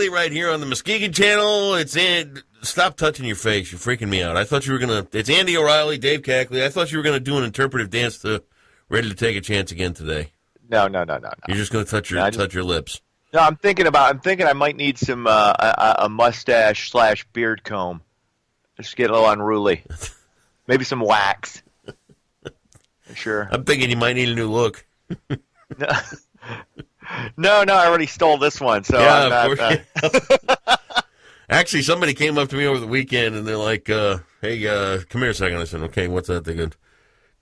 O'Reilly right here on the Muskegon channel. Stop touching your face. You're freaking me out. I thought you were going to... It's Andy O'Reilly, Dave Cackley. I thought you were going to do an interpretive dance to Ready to Take a Chance again today. No. You're just going to touch your lips. No, I'm thinking I might need some a mustache / beard comb. Just get a little unruly. Maybe some wax. Sure. I'm thinking you might need a new look. No, I already stole this one, so yeah, I'm not. Actually, somebody came up to me over the weekend, and they're like, hey, come here a second. I said, okay, what's that? They go,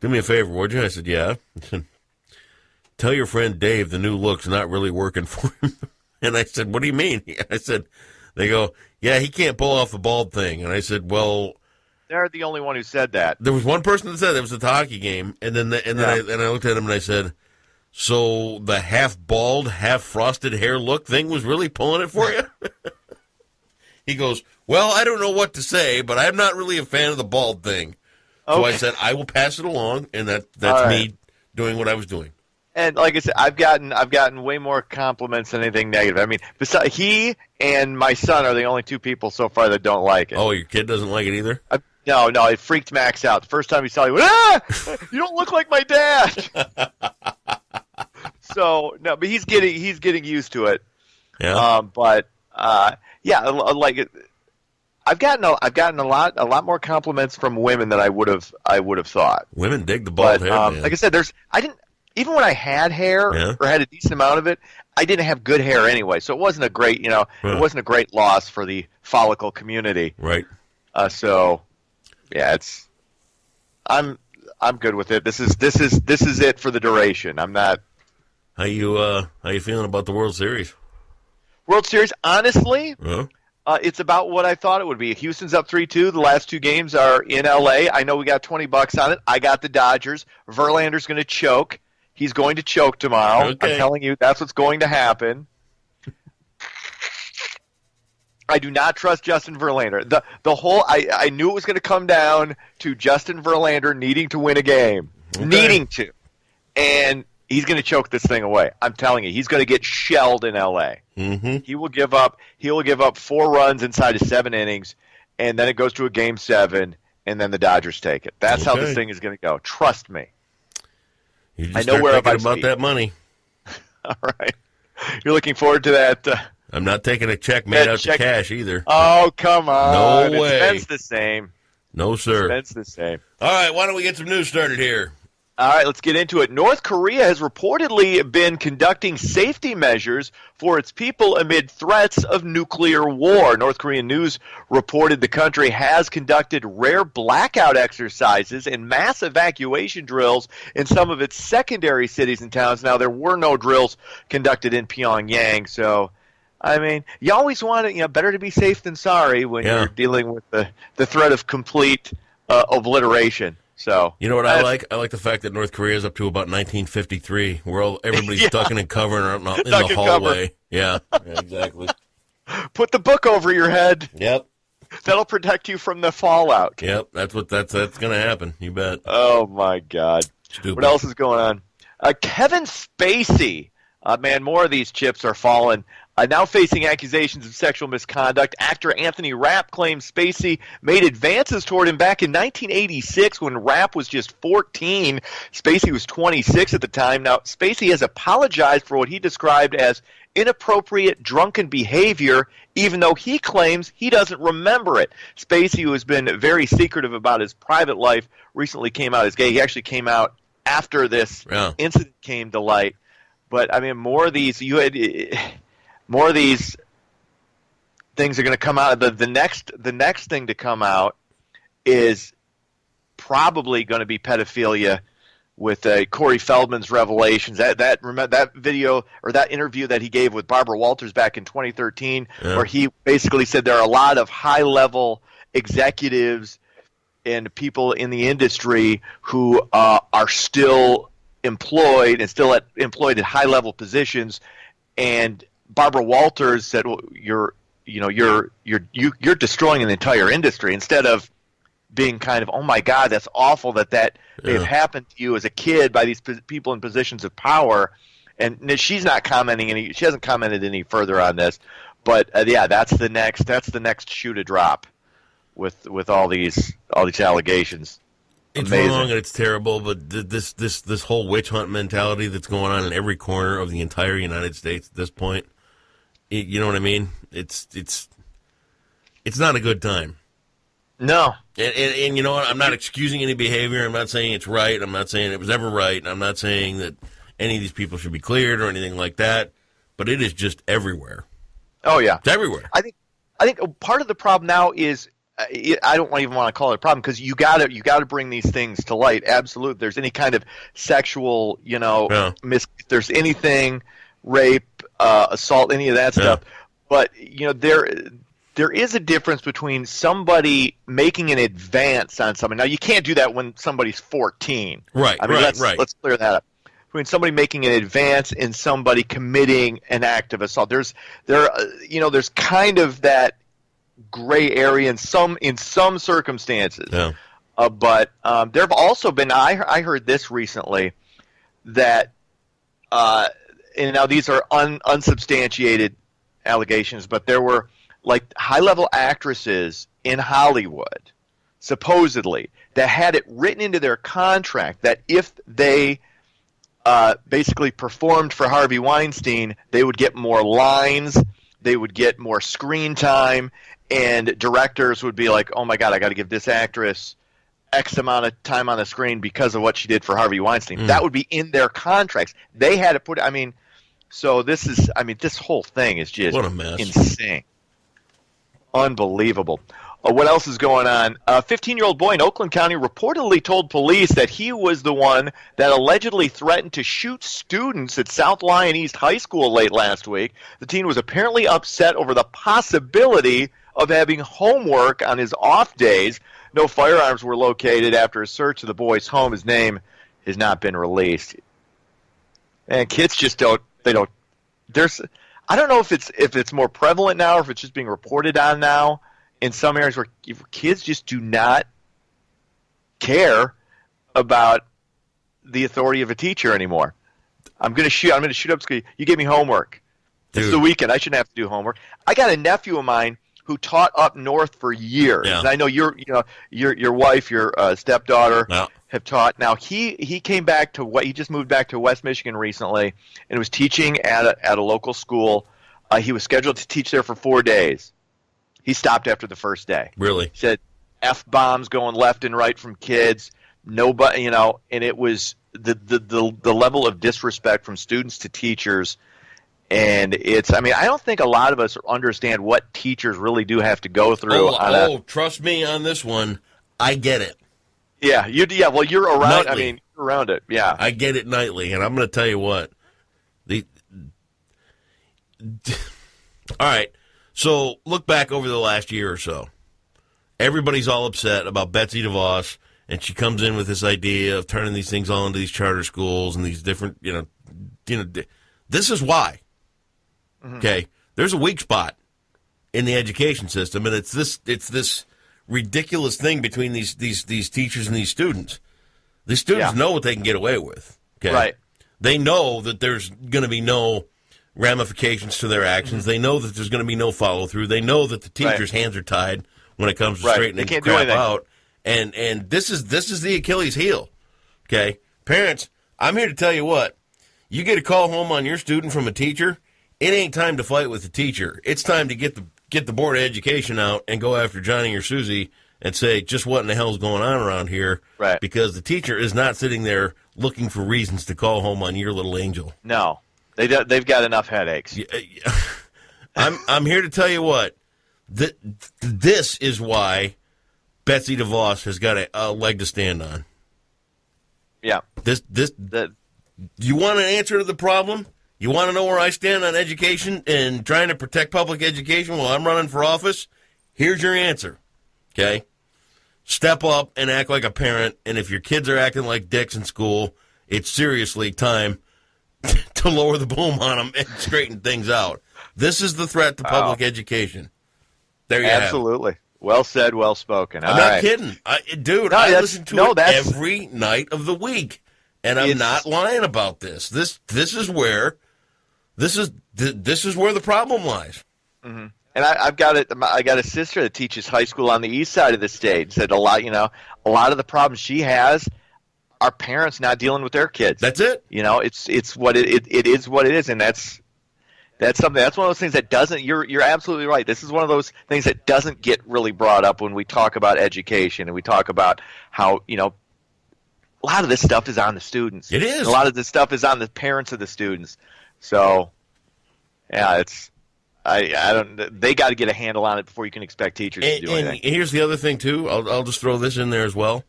do me a favor, would you? I said, yeah. I said, tell your friend Dave the new look's not really working for him. And I said, what do you mean? I said, they go, yeah, he can't pull off the bald thing. And I said, well... They're the only one who said that. There was one person that said it was at the hockey game, and then I looked at him and I said, so the half-bald, half-frosted hair look thing was really pulling it for you? He goes, well, I don't know what to say, but I'm not really a fan of the bald thing. Okay. So I said, I will pass it along, and that's right. Me doing what I was doing. And like I said, I've gotten way more compliments than anything negative. I mean, besides, he and my son are the only two people so far that don't like it. Oh, your kid doesn't like it either? No, it freaked Max out. The first time he saw it, he went, you don't look like my dad. So, no, but he's getting used to it. Yeah. Like I've gotten a lot more compliments from women than I would have thought. Women dig the bald head, man. Like I said, even when I had hair or had a decent amount of it, I didn't have good hair anyway, so it wasn't a great, it wasn't a great loss for the follicle community. Right. I'm good with it. This is it for the duration. I'm not. How you feeling about the World Series? World Series, honestly, it's about what I thought it would be. Houston's up 3-2. The last two games are in L.A. I know we got $20 on it. I got the Dodgers. Verlander's going to choke. He's going to choke tomorrow. Okay. I'm telling you, that's what's going to happen. I do not trust Justin Verlander. I knew it was going to come down to Justin Verlander needing to win a game. Okay. Needing to. And he's going to choke this thing away. I'm telling you, he's going to get shelled in L.A. Mm-hmm. He will give up 4 runs inside of 7 innings, and then it goes to a game 7, and then the Dodgers take it. That's how this thing is going to go. Trust me. You just start thinking about that money. All right. You're looking forward to that. I'm not taking a check made out to cash either. Oh, come on. No way. It's the same. No, sir. It's the same. All right, why don't we get some news started here? All right, let's get into it. North Korea has reportedly been conducting safety measures for its people amid threats of nuclear war. North Korean news reported the country has conducted rare blackout exercises and mass evacuation drills in some of its secondary cities and towns. Now, there were no drills conducted in Pyongyang, so... I mean, you always want it, better to be safe than sorry when you're dealing with the threat of complete obliteration. So you know what I like? I like the fact that North Korea is up to about 1953, where everybody's ducking and covering in the hallway. Yeah, exactly. Put the book over your head. Yep. That'll protect you from the fallout. Yep, that's going to happen. You bet. Oh my God. Stupid. What else is going on? Kevin Spacey. Man, more of these chips are falling. Now facing accusations of sexual misconduct, actor Anthony Rapp claims Spacey made advances toward him back in 1986 when Rapp was just 14. Spacey was 26 at the time. Now, Spacey has apologized for what he described as inappropriate drunken behavior, even though he claims he doesn't remember it. Spacey, who has been very secretive about his private life, recently came out as gay. He actually came out after this incident came to light. But, I mean, more of these things are going to come out. The next thing to come out is probably going to be pedophilia with Corey Feldman's revelations. That video or that interview that he gave with Barbara Walters back in 2013, where he basically said there are a lot of high-level executives and people in the industry who are still employed at high-level positions, and Barbara Walters said, "Well, you're destroying an entire industry," instead of being kind of, "Oh my God, that's awful that may have happened to you as a kid by these people in positions of power." And she hasn't commented any further on this, But yeah, that's the next shoe to drop with all these allegations. It's Amazing. wrong and it's terrible, but this whole witch hunt mentality that's going on in every corner of the entire United States at this point, you know what I mean? It's not a good time. No. And you know what? I'm not excusing any behavior. I'm not saying it's right. I'm not saying it was ever right. And I'm not saying that any of these people should be cleared or anything like that. But it is just everywhere. Oh yeah, it's everywhere. I think part of the problem now is I don't even want to call it a problem because you gotta bring these things to light. Absolutely, if there's any kind of sexual, if there's anything, rape, assault, any of that stuff. But there is a difference between somebody making an advance on somebody. Now you can't do that when somebody's 14. Right. I mean, right. Let's clear that up. Between somebody making an advance and somebody committing an act of assault, there's kind of that gray area in some circumstances. Yeah. But there have also been. I heard this recently that, and now these are unsubstantiated allegations, but there were like high-level actresses in Hollywood, supposedly, that had it written into their contract that if they basically performed for Harvey Weinstein, they would get more lines, they would get more screen time, and directors would be like, oh my God, I got to give this actress X amount of time on the screen because of what she did for Harvey Weinstein. That would be in their contracts. They had to put, so this whole thing is just what a mess. Insane. Unbelievable. What else is going on? A 15-year-old boy in Oakland County reportedly told police that he was the one that allegedly threatened to shoot students at South Lyon East High School late last week. The teen was apparently upset over the possibility of having homework on his off days. No firearms were located after a search of the boy's home. His name has not been released. And kids just don't. I don't know if it's more prevalent now or if it's just being reported on now. In some areas where kids just do not care about the authority of a teacher anymore. I'm going to shoot up school. You give me homework. Dude. It's the weekend. I shouldn't have to do homework. I got a nephew of mine who taught up north for years. Yeah. And I know your wife, your stepdaughter have taught. Now he came back to he just moved back to West Michigan recently and was teaching at a local school. He was scheduled to teach there for 4 days. He stopped after the first day. Really? He said F-bombs going left and right from kids. Nobody, and it was the level of disrespect from students to teachers. And I don't think a lot of us understand what teachers really do have to go through. Trust me on this one. I get it. Yeah, well, you're around. Nightly. You're around it. Yeah, I get it nightly, and I'm going to tell you what. All right. So look back over the last year or so. Everybody's all upset about Betsy DeVos, and she comes in with this idea of turning these things all into these charter schools and these different, this is why. Mm-hmm. Okay, there's a weak spot in the education system, and it's this ridiculous thing between these teachers and these students. These students know what they can get away with. Okay, right? They know that there's going to be no ramifications to their actions. Mm-hmm. They know that there's going to be no follow through. They know that the teacher's hands are tied when it comes to straightening crap out. And this is the Achilles heel. Okay, parents, I'm here to tell you what. You get a call home on your student from a teacher. It ain't time to fight with the teacher. It's time to get the Board of Education out and go after Johnny or Susie and say, just what in the hell's going on around here? Right. Because the teacher is not sitting there looking for reasons to call home on your little angel. No. They've got enough headaches. I'm here to tell you what. This is why Betsy DeVos has got a leg to stand on. Yeah. You want an answer to the problem? You want to know where I stand on education and trying to protect public education while I'm running for office? Here's your answer. Okay? Step up and act like a parent, and if your kids are acting like dicks in school, it's seriously time to lower the boom on them and straighten things out. This is the threat to public education. There you have it. Absolutely. Well said, well spoken. I'm not kidding. I listen to it every night of the week, and I'm not lying about this. This is where the problem lies. Mm-hmm. And I've got it. I got a sister that teaches high school on the east side of the state. Said a lot of the problems she has are parents not dealing with their kids. That's it. It's what it is what it is, and that's something. That's one of those things that doesn't. You're absolutely right. This is one of those things that doesn't get really brought up when we talk about education and we talk about how a lot of this stuff is on the students. It is. A lot of this stuff is on the parents of the students. So, yeah, it's. I don't. They got to get a handle on it before you can expect teachers to do anything. And here's the other thing too. I'll just throw this in there as well.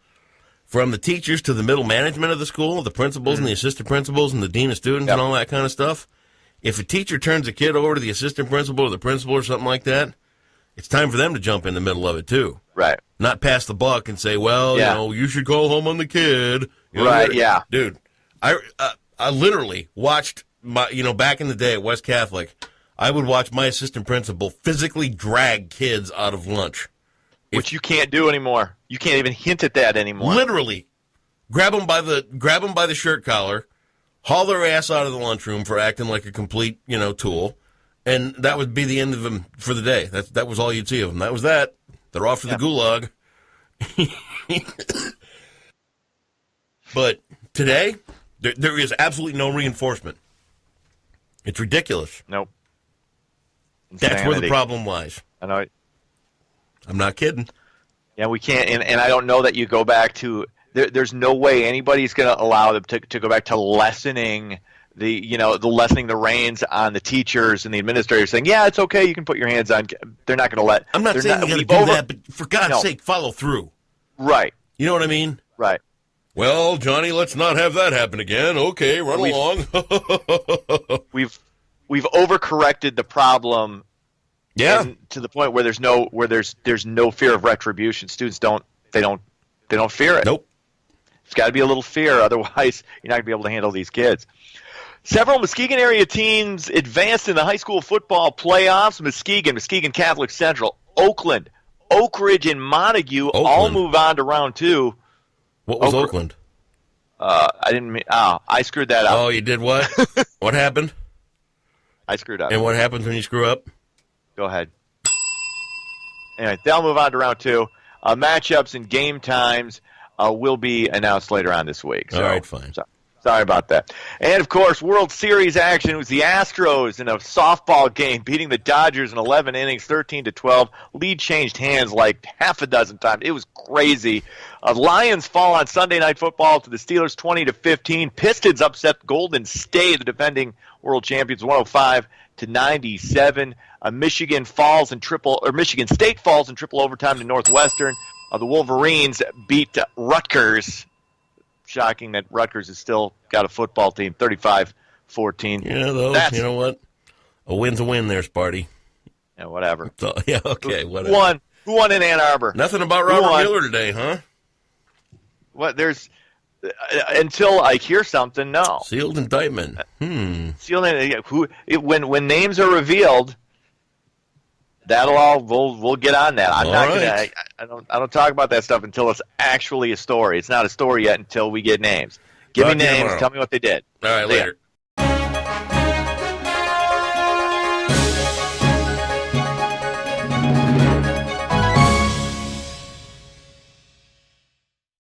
From the teachers to the middle management of the school, the principals and the assistant principals and the dean of students and all that kind of stuff. If a teacher turns a kid over to the assistant principal or the principal or something like that, it's time for them to jump in the middle of it too. Right. Not pass the buck and say, well, you should call home on the kid. Right. Yeah. Dude, I literally watched back in the day at West Catholic. I would watch my assistant principal physically drag kids out of lunch. Which you can't do anymore. You can't even hint at that anymore. Literally. Grab them by the shirt collar, haul their ass out of the lunchroom for acting like a complete, tool, and that would be the end of them for the day. That was all you'd see of them. That was that. They're off to the gulag. But today, there is absolutely no reinforcement. It's ridiculous. Nope. Insanity. That's where the problem lies. I know. I'm not kidding. Yeah, we can't, and I don't know that you go back to. There's no way anybody's going to allow them to go back to lessening lessening the reins on the teachers and the administrators, saying, yeah, it's okay, you can put your hands on. They're not going to let. I'm not saying you got to do that, but for God's sake, follow through. Right. You know what I mean? Right. Well, Johnny, let's not have that happen again. Okay, run along. We've overcorrected the problem. Yeah. To the point where there's no fear of retribution. Students don't fear it. Nope. It's got to be a little fear, otherwise you're not going to be able to handle these kids. Several Muskegon area teams advanced in the high school football playoffs. Muskegon Catholic Central, Oakland, Oak Ridge, and Montague all move on to round 2. What was Oakland? I screwed that up. Oh, you did what? What happened? I screwed up. And what happens when you screw up? Go ahead. Anyway, they'll move on to round 2. Matchups and game times will be announced later on this week. All right, fine. Sorry about that. And, of course, World Series action. It was the Astros in a softball game beating the Dodgers in 11 innings, 13-12. Lead changed hands like half a dozen times. It was crazy. Lions fall on Sunday Night Football to the Steelers 20-15. Pistons upset Golden State, the defending world champions, 105-97. Michigan State falls in triple overtime to Northwestern. The Wolverines beat Rutgers. Shocking that Rutgers has still got a football team, 35-14. Yeah, though, you know what? A win's a win there, Sparty. Yeah, whatever. So, yeah, okay, whatever. Who won in Ann Arbor? Nothing about Robert Miller today, huh? What? There's until I hear something, no. Sealed indictment. Sealed. When names are revealed, we'll get on that. I'm not gonna. I don't talk about that stuff until it's actually a story. It's not a story yet until we get names. Give me names. Tell me what they did. All right, later.